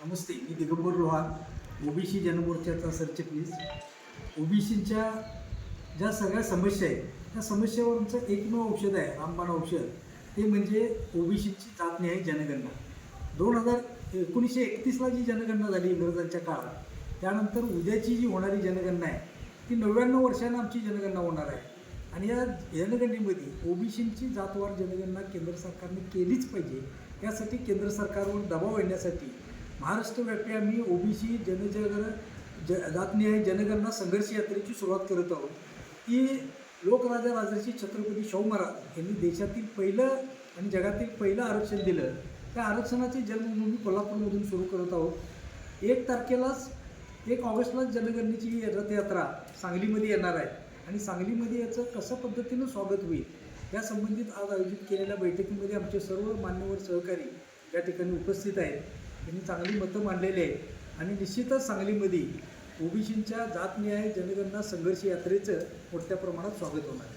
नमस्ते, मी Digambar Rohan, OBC जनमोर्चाचा सरचिटणीस. ओबीसींच्या ज्या सगळ्या समस्या आहेत त्या समस्येवरचं एकमेव औषध आहे, रामबाण औषध. ते म्हणजे ओबीसीची जातनिहाय जनगणना. 1931ला जी जनगणना झाली इंग्रजांच्या काळात, त्यानंतर उद्याची जी होणारी जनगणना आहे ती 99 वर्षांना आमची जनगणना होणार आहे. आणि या जनगणनेमध्ये ओबीसींची जातवार जनगणना केंद्र सरकारने केलीच पाहिजे. यासाठी केंद्र सरकारवर दबाव आणण्यासाठी महाराष्ट्रव्यापी आम्ही ओबीसी जातनिहाय जनगणना संघर्ष यात्रेची सुरुवात करत आहोत. ही लोकराजा राजर्षी छत्रपती शाहू महाराज यांनी देशातील पहिलं आणि जगातील पहिलं आरक्षण दिलं. त्या आरक्षणाची जन्मभूमी कोल्हापूरमधून सुरू करत आहोत. 1 ऑगस्टलाच जनगणनेची रथयात्रा सांगलीमध्ये येणार आहे आणि सांगलीमध्ये याचं कसं पद्धतीनं स्वागत होईल या संबंधित आज आयोजित केलेल्या बैठकीमध्ये आमचे सर्व मान्यवर सहकारी या ठिकाणी उपस्थित आहेत. त्यांनी चांगली मतं मांडलेली आहेत आणि निश्चितच सांगलीमध्ये ओबीसींच्या जातनिहाय जनगणना संघर्ष यात्रेचं मोठ्या प्रमाणात स्वागत होणार आहे.